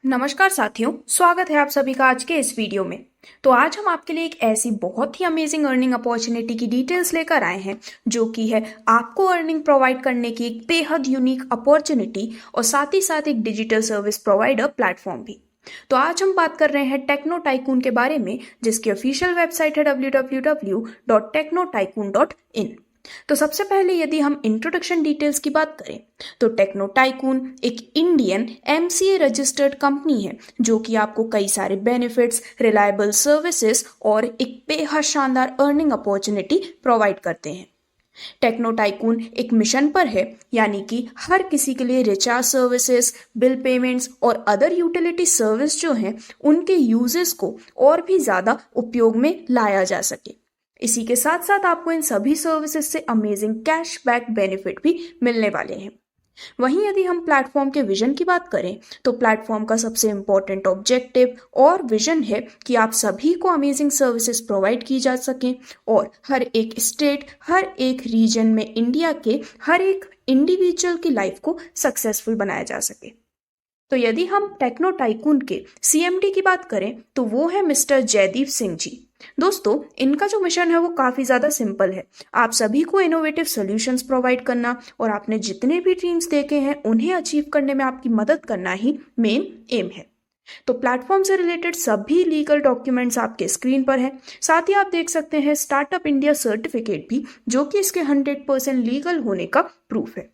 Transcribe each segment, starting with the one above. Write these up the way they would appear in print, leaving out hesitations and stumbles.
नमस्कार साथियों, स्वागत है आप सभी का आज के इस वीडियो में। तो आज हम आपके लिए एक ऐसी बहुत ही अमेजिंग अर्निंग अपॉर्चुनिटी की डिटेल्स लेकर आए हैं जो कि है आपको अर्निंग प्रोवाइड करने की एक बेहद यूनिक अपॉर्चुनिटी और साथ ही साथ एक डिजिटल सर्विस प्रोवाइडर प्लेटफॉर्म भी। तो आज हम बात कर रहे हैं टेक्नो टाइकून के बारे में, जिसकी ऑफिशियल वेबसाइट है www.technotycoon.in। तो सबसे पहले यदि हम इंट्रोडक्शन डिटेल्स की बात करें तो टेक्नो टाइकून एक इंडियन एमसीए रजिस्टर्ड कंपनी है जो कि आपको कई सारे बेनिफिट्स, रिलायबल सर्विसेज और एक बेहद शानदार अर्निंग अपॉर्चुनिटी प्रोवाइड करते हैं। टेक्नो टाइकून एक मिशन पर है, यानी कि हर किसी के लिए रिचार्ज सर्विसेज, बिल पेमेंट्स और अदर यूटिलिटी सर्विस जो हैं उनके यूजेस को और भी ज़्यादा उपयोग में लाया जा सके। इसी के साथ साथ आपको इन सभी सर्विसेज से अमेजिंग कैशबैक बेनिफिट भी मिलने वाले हैं। वहीं यदि हम प्लेटफॉर्म के विजन की बात करें तो प्लेटफॉर्म का सबसे इंपॉर्टेंट ऑब्जेक्टिव और विजन है कि आप सभी को अमेजिंग सर्विसेज प्रोवाइड की जा सकें और हर एक स्टेट, हर एक रीजन में इंडिया के हर एक इंडिविजुअल की लाइफ को सक्सेसफुल बनाया जा सके। तो यदि हम टेक्नो टाइकून के सीएमडी की बात करें तो वो है मिस्टर जयदीप सिंह जी। दोस्तों, इनका जो मिशन है वो काफ़ी ज़्यादा सिंपल है। आप सभी को इनोवेटिव सॉल्यूशंस प्रोवाइड करना और आपने जितने भी ड्रीम्स देखे हैं उन्हें अचीव करने में आपकी मदद करना ही मेन एम है। तो प्लेटफॉर्म से रिलेटेड सभी लीगल डॉक्यूमेंट्स आपके स्क्रीन पर हैं। साथ ही आप देख सकते हैं स्टार्टअप इंडिया सर्टिफिकेट भी, जो कि इसके 100% लीगल होने का प्रूफ है।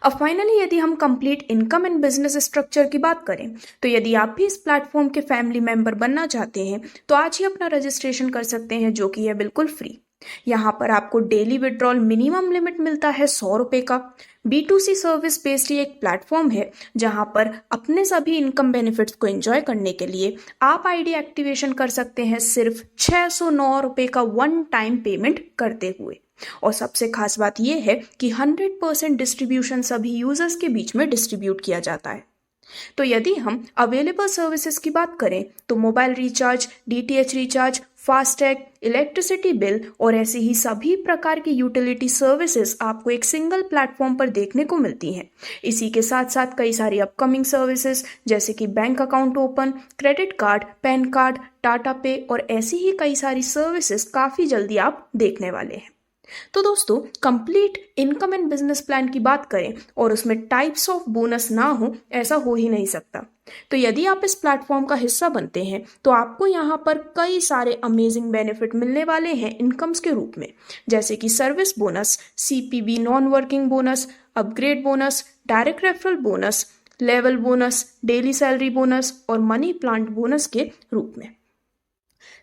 अब फाइनली यदि हम complete income and business structure की बात करें तो यदि आप भी इस प्लेटफॉर्म के फैमिली मेंबर बनना चाहते हैं तो आज ही अपना रजिस्ट्रेशन कर सकते हैं, जो कि है बिल्कुल फ्री। यहाँ पर आपको डेली विड्रॉल मिनिमम लिमिट मिलता है 100 रुपये का। B2C सर्विस बेस्ड ये एक प्लेटफॉर्म है जहाँ पर अपने सभी इनकम बेनिफिट्स को एंजॉय करने के लिए आप आईडी एक्टिवेशन कर सकते हैं सिर्फ 609 रुपये का वन टाइम पेमेंट करते हुए। और सबसे खास बात यह है कि 100% डिस्ट्रीब्यूशन सभी यूजर्स के बीच में डिस्ट्रीब्यूट किया जाता है। तो यदि हम अवेलेबल सर्विसेज की बात करें तो mobile recharge, DTH recharge, FASTag, electricity bill और ऐसी ही सभी प्रकार की यूटिलिटी सर्विसेज आपको एक सिंगल प्लेटफॉर्म पर देखने को मिलती हैं। इसी के साथ साथ कई सारी अपकमिंग सर्विसेज जैसे कि bank account open, credit card, pan card, Tata पे और ऐसी ही कई सारी सर्विसेज काफ़ी जल्दी आप देखने वाले हैं। तो दोस्तों, complete income and business plan की बात करें और उसमें टाइप्स ऑफ बोनस ना हो, ऐसा हो ही नहीं सकता। तो यदि आप इस प्लेटफॉर्म का हिस्सा बनते हैं तो आपको यहाँ पर कई सारे अमेजिंग बेनिफिट मिलने वाले हैं इनकम्स के रूप में, जैसे कि service bonus, CPB non working bonus, upgrade bonus, direct referral bonus, level bonus, daily salary bonus और मनी प्लांट बोनस के रूप में।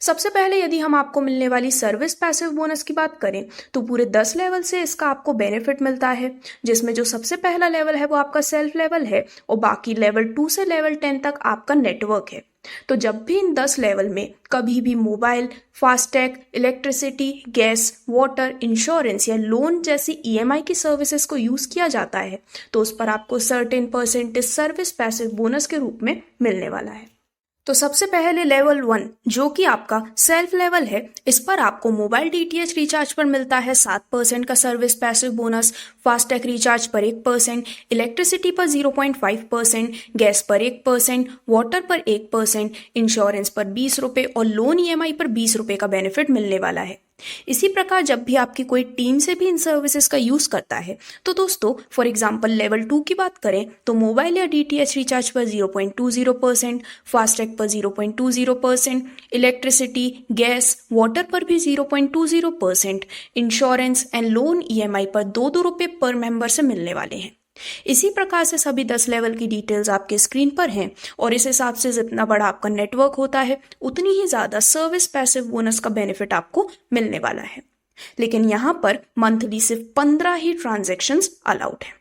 सबसे पहले यदि हम आपको मिलने वाली सर्विस पैसिव बोनस की बात करें तो पूरे 10 लेवल से इसका आपको बेनिफिट मिलता है, जिसमें जो सबसे पहला लेवल है वो आपका सेल्फ लेवल है और बाकी लेवल 2 से लेवल 10 तक आपका नेटवर्क है। तो जब भी इन 10 लेवल में कभी भी mobile, FASTag, electricity, gas, water, insurance या लोन जैसी EMI की सर्विसेज को यूज किया जाता है तो उस पर आपको certain percentage service passive bonus के रूप में मिलने वाला है। तो सबसे पहले लेवल 1 जो कि आपका सेल्फ लेवल है, इस पर आपको मोबाइल DTH रिचार्ज पर मिलता है 7% का service passive bonus, FASTag recharge पर 1%, इलेक्ट्रिसिटी पर 0.5%, गैस पर 1%, वाटर पर 1%, इंश्योरेंस पर 20 रुपये और लोन EMI पर 20 रुपये का बेनिफिट मिलने वाला है। इसी प्रकार जब भी आपकी कोई टीम से भी इन सर्विसेज का यूज करता है तो दोस्तों, फॉर एग्जांपल लेवल 2 की बात करें तो मोबाइल या DTH रिचार्ज पर 0.20%, फास्टैग पर 0.20%, इलेक्ट्रिसिटी, गैस, वाटर पर भी 0.20%, इंश्योरेंस एंड लोन EMI पर 2-2 रुपये पर मेंबर से मिलने वाले हैं। इसी प्रकार से सभी 10 लेवल की डिटेल्स आपके स्क्रीन पर हैं और इस हिसाब से जितना बड़ा आपका नेटवर्क होता है उतनी ही ज़्यादा सर्विस पैसिव बोनस का बेनिफिट आपको मिलने वाला है। लेकिन यहाँ पर मंथली सिर्फ 15 ही ट्रांजैक्शंस अलाउड हैं।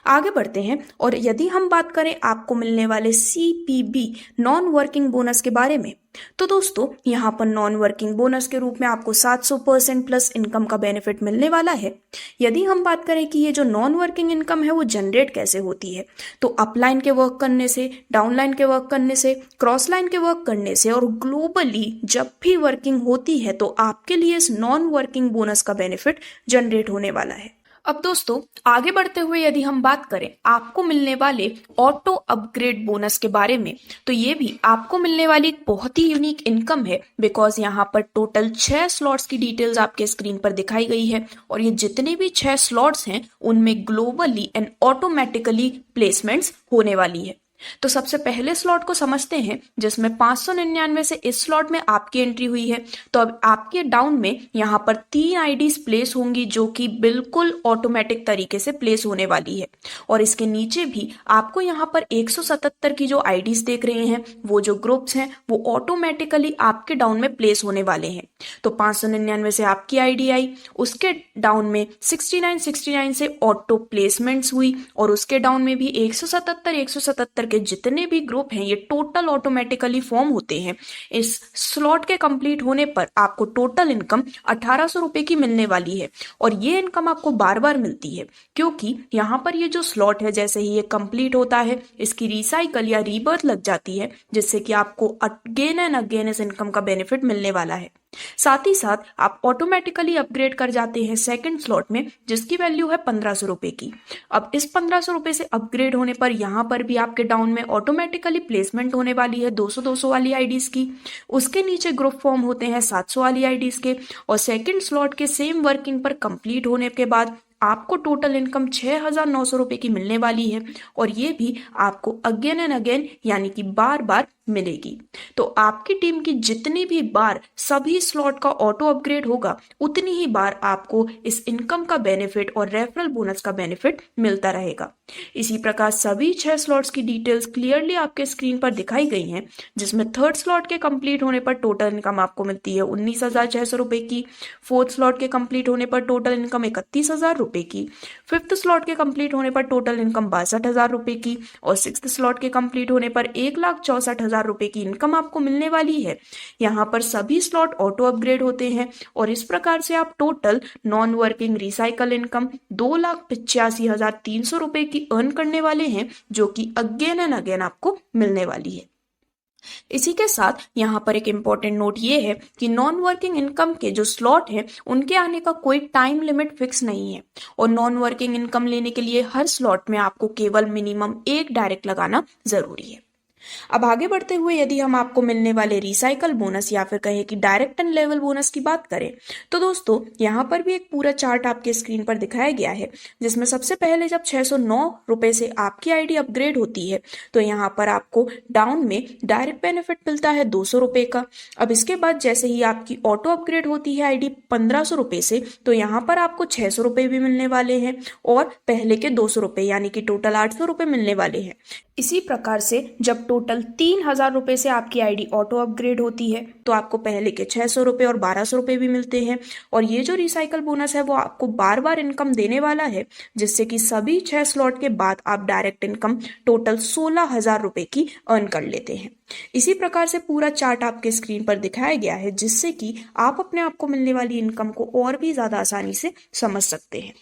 आगे बढ़ते हैं और यदि हम बात करें आपको मिलने वाले CPB नॉन वर्किंग बोनस के बारे में तो दोस्तों, यहाँ पर नॉन वर्किंग बोनस के रूप में आपको 700% प्लस इनकम का बेनिफिट मिलने वाला है। यदि हम बात करें कि ये जो नॉन वर्किंग इनकम है वो जनरेट कैसे होती है तो अपलाइन के वर्क करने से, डाउनलाइन के वर्क करने से, क्रॉस लाइन के वर्क करने से और ग्लोबली जब भी वर्किंग होती है तो आपके लिए इस नॉन वर्किंग बोनस का बेनिफिट जनरेट होने वाला है। अब दोस्तों आगे बढ़ते हुए यदि हम बात करें आपको मिलने वाले ऑटो अपग्रेड बोनस के बारे में, तो ये भी आपको मिलने वाली एक बहुत ही यूनिक इनकम है। बिकॉज यहाँ पर टोटल 6 स्लॉट्स की डिटेल्स आपके स्क्रीन पर दिखाई गई है और ये जितने भी 6 स्लॉट्स हैं उनमें ग्लोबली एंड ऑटोमेटिकली प्लेसमेंट्स होने वाली है। तो सबसे पहले स्लॉट को समझते हैं जिसमें 599 से इस स्लॉट में आपकी एंट्री हुई है। तो अब आपके डाउन में यहाँ पर 3 आईडीज प्लेस होंगी जो कि बिल्कुल ऑटोमेटिक तरीके से प्लेस होने वाली है। और इसके नीचे भी आपको यहाँ पर 177 की जो आईडीज देख रहे हैं वो जो ग्रुप्स हैं वो ऑटोमेटिकली आपके डाउन में प्लेस होने वाले हैं। तो 599 से आपकी आईडी आई, उसके डाउन में 69 से ऑटो प्लेसमेंट्स हुई और उसके डाउन में भी 177 के जितने भी ग्रुप हैं ये टोटल ऑटोमेटिकली फॉर्म होते हैं। इस स्लॉट के कंप्लीट होने पर आपको टोटल इनकम 1800 रुपए की मिलने वाली है। और ये इनकम आपको बार बार मिलती है क्योंकि यहाँ पर ये जो स्लॉट है जैसे ही ये कंप्लीट होता है इसकी रिसाइकल या रीबर्थ लग जाती है, जिससे कि आपको अगेन एंड अगेन इस इनकम का बेनिफिट मिलने वाला है। साथ ही साथ आप ऑटोमेटिकली अपग्रेड कर जाते हैं सेकंड स्लॉट में जिसकी वैल्यू है 1500 रुपए की। अब इस 1500 रुपए से अपग्रेड होने पर यहाँ पर भी आपके डाउन में ऑटोमेटिकली प्लेसमेंट होने वाली है 200 वाली आईडीज की। उसके नीचे ग्रुप फॉर्म होते हैं 700 वाली आईडीज के और सेकंड स्लॉट के सेम वर्किंग पर कंप्लीट होने के बाद आपको टोटल इनकम 6900 रुपए की मिलने वाली है। और ये भी आपको अगेन एंड अगेन यानी कि बार बार मिलेगी। तो आपकी टीम की जितनी भी बार सभी स्लॉट का ऑटो अपग्रेड होगा उतनी ही बार आपको इस इनकम का बेनिफिट और रेफरल बोनस का बेनिफिट मिलता रहेगा। इसी प्रकार सभी 6 स्लॉट्स की डिटेल्स क्लियरली आपके स्क्रीन पर दिखाई गई हैं, जिसमें थर्ड स्लॉट के कंप्लीट होने पर टोटल इनकम आपको मिलती है 19,600 रुपए की, फोर्थ स्लॉट के कंप्लीट होने पर टोटल इनकम 31,000 रुपए की, फिफ्थ स्लॉट के कंप्लीट होने पर टोटल इनकम 62,000 रुपए की और सिक्स्थ स्लॉट के कंप्लीट होने पर 1,64,000 रुपए की इनकम आपको मिलने वाली है। यहाँ पर सभी स्लॉट ऑटो अपग्रेड होते हैं और इस प्रकार से आप total non working recycle income 2,85,300 रुपए की अर्न करने वाले हैं, जो कि अगेन एंड अगेन आपको मिलने वाली है। इसी के साथ यहाँ पर एक इम्पॉर्टेंट नोट ये है कि नॉन वर्किंग इनकम के जो स्लॉट है उनके आने का कोई टाइम लिमिट फिक्स नहीं है और नॉन वर्किंग इनकम लेने के लिए हर स्लॉट में आपको केवल मिनिमम 1 डायरेक्ट लगाना जरूरी है। अब आगे बढ़ते हुए यदि हम आपको मिलने वाले रिसाइकल बोनस या फिर कहें कि डायरेक्ट एंड लेवल बोनस की बात करें तो दोस्तों यहाँ पर भी एक पूरा चार्ट आपके स्क्रीन पर दिखाया गया है, जिसमें सबसे पहले जब 609 रुपए से आपकी आईडी अपग्रेड होती है तो यहाँ पर आपको डाउन में डायरेक्ट बेनिफिट मिलता है 200 रुपए का। अब इसके बाद जैसे ही आपकी ऑटो अपग्रेड होती है आईडी 1500 रुपए से तो यहाँ पर आपको 600 रुपए भी मिलने वाले हैं और पहले के 200 रुपए यानी कि टोटल 800 रुपए मिलने वाले हैं। इसी प्रकार से जब टोटल 3,000 रुपए से आपकी आईडी ऑटो अपग्रेड होती है तो आपको पहले के 600 रुपए और 1200 रुपए भी मिलते हैं। और ये जो रिसाइकल बोनस है वो आपको बार बार इनकम देने वाला है, जिससे कि सभी 6 स्लॉट के बाद आप डायरेक्ट इनकम टोटल 16,000 रुपए की अर्न कर लेते हैं। इसी प्रकार से पूरा चार्ट आपके स्क्रीन पर दिखाया गया है, जिससे कि आप अपने आप को मिलने वाली इनकम को और भी ज्यादा आसानी से समझ सकते हैं।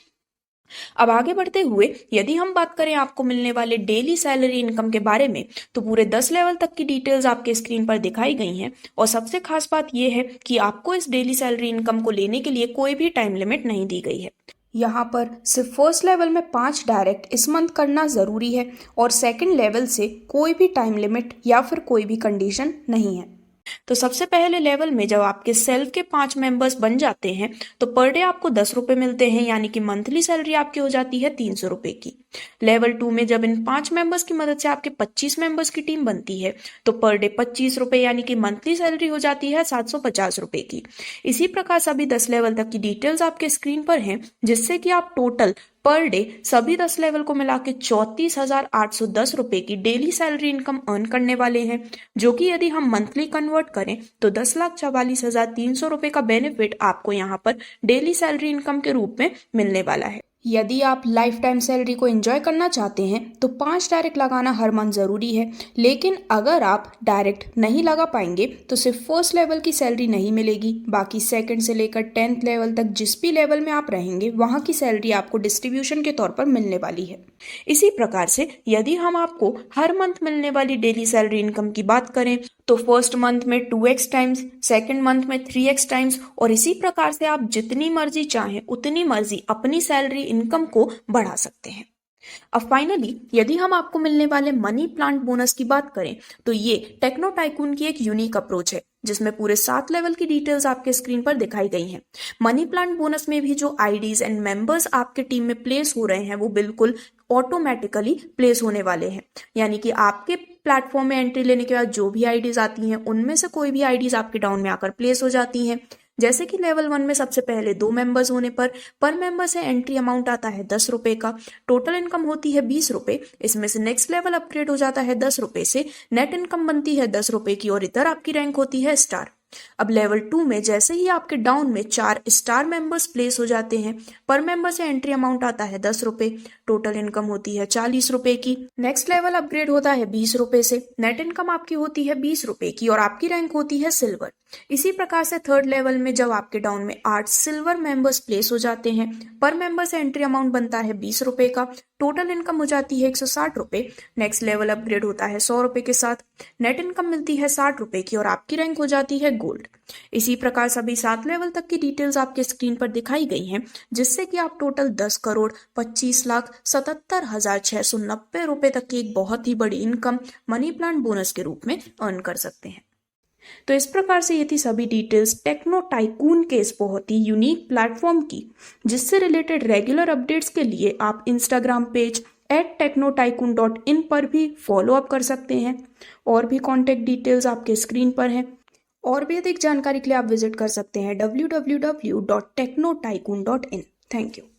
अब आगे बढ़ते हुए यदि हम बात करें आपको मिलने वाले डेली सैलरी इनकम के बारे में तो पूरे 10 लेवल तक की डिटेल्स आपके स्क्रीन पर दिखाई गई हैं और सबसे खास बात यह है कि आपको इस डेली सैलरी इनकम को लेने के लिए कोई भी टाइम लिमिट नहीं दी गई है। यहाँ पर सिर्फ फर्स्ट लेवल में 5 डायरेक्ट इस मंथ करना ज़रूरी है और सेकंड लेवल से कोई भी टाइम लिमिट या फिर कोई भी कंडीशन नहीं है। तो सबसे पहले लेवल में जब आपके सेल्फ के 5 मेंबर्स बन जाते हैं तो पर डे आपको 10 रुपए मिलते हैं, यानी कि मंथली सैलरी आपकी हो जाती है 300 रुपए की। लेवल 2 में जब इन 5 मेंबर्स की मदद से आपके 25 मेंबर्स की टीम बनती है तो पर डे 25 रुपए यानी कि मंथली सैलरी हो जाती है 750 रुपए की। इसी प्रकार सभी 10 लेवल तक की डिटेल्स आपके स्क्रीन पर हैं, जिससे कि आप टोटल पर डे सभी 10 लेवल को मिला के 34,810 रुपए की डेली सैलरी इनकम अर्न करने वाले हैं, जो कि यदि हम मंथली कन्वर्ट करें तो 10,44,300 रुपए का बेनिफिट आपको यहाँ पर डेली सैलरी इनकम के रूप में मिलने वाला है। यदि आप लाइफ टाइम सैलरी को एंजॉय करना चाहते हैं तो 5 डायरेक्ट लगाना हर मंथ ज़रूरी है, लेकिन अगर आप डायरेक्ट नहीं लगा पाएंगे तो सिर्फ फर्स्ट लेवल की सैलरी नहीं मिलेगी, बाकी सेकंड से लेकर 10th लेवल तक जिस भी लेवल में आप रहेंगे वहाँ की सैलरी आपको डिस्ट्रीब्यूशन के तौर पर मिलने वाली है। इसी प्रकार से यदि हम आपको हर मंथ मिलने वाली डेली सैलरी इनकम की बात करें तो फर्स्ट मंथ में 2x टाइम्स, सेकंड मंथ में 3x टाइम्स और इसी प्रकार से आप जितनी मर्जी चाहें उतनी मर्जी अपनी सैलरी इनकम को बढ़ा सकते हैं। अब फाइनली यदि हम आपको मिलने वाले मनी प्लांट बोनस की बात करें तो ये टेक्नो टाइकून की एक यूनिक अप्रोच है जिसमें पूरे 7 लेवल की डिटेल्स आपके स्क्रीन पर दिखाई गई हैं। मनी प्लांट बोनस में भी जो आईडीज एंड मेंबर्स आपके टीम में प्लेस हो रहे हैं वो बिल्कुल ऑटोमेटिकली प्लेस होने वाले हैं, यानी कि आपके प्लेटफॉर्म में एंट्री लेने के बाद जो भी आईडीज आती हैं उनमें से कोई भी आईडीज आपके डाउन में आकर प्लेस हो जाती हैं। जैसे कि लेवल 1 में सबसे पहले 2 मेंबर्स होने पर मेंबर से एंट्री अमाउंट आता है 10 रुपए का, टोटल इनकम होती है 20 रुपए। इसमें से नेक्स्ट लेवल अपग्रेड हो जाता है 10 रुपए से, नेट इनकम बनती है 10 रुपए की और इधर आपकी रैंक होती है स्टार। अब लेवल 2 में जैसे ही आपके डाउन में 4 स्टार मेंबर्स प्लेस हो जाते हैं, पर मेंबर से एंट्री अमाउंट आता है 10 रुपए, टोटल इनकम होती है 40 रुपए की। नेक्स्ट लेवल अपग्रेड होता है 20 रुपए से, नेट इनकम आपकी होती है 20 रुपए की और आपकी रैंक होती है सिल्वर। इसी प्रकार से थर्ड लेवल में जब आपके डाउन में 8 सिल्वर मेंबर्स प्लेस हो जाते हैं, पर मेंबर से एंट्री अमाउंट बनता है 20 रुपए का, टोटल इनकम हो जाती है 160 रुपए। नेक्स्ट लेवल अपग्रेड होता है 100 रुपए के साथ, नेट इनकम मिलती है 60 रुपए की और आपकी रैंक हो जाती है गोल्ड। इसी प्रकार सभी 7 लेवल तक की डिटेल्स आपके स्क्रीन पर दिखाई गई हैं, जिससे कि आप टोटल 10,25,77,690 रुपए तक की एक बहुत ही बड़ी इनकम मनी प्लांट बोनस के रूप में अर्न कर सकते हैं। तो इस प्रकार से ये थी सभी डिटेल्स टेक्नो टाइकून के इस बहुत ही यूनिक प्लेटफॉर्म की, जिससे रिलेटेड रेगुलर अपडेट्स के लिए आप इंस्टाग्राम पेज @technotycoon.in पर भी फॉलो अप कर सकते हैं। और भी कॉन्टेक्ट डिटेल्स आपके स्क्रीन पर हैं। और भी अधिक जानकारी के लिए आप विजिट कर सकते हैं www.technotycoon.in। Thank you.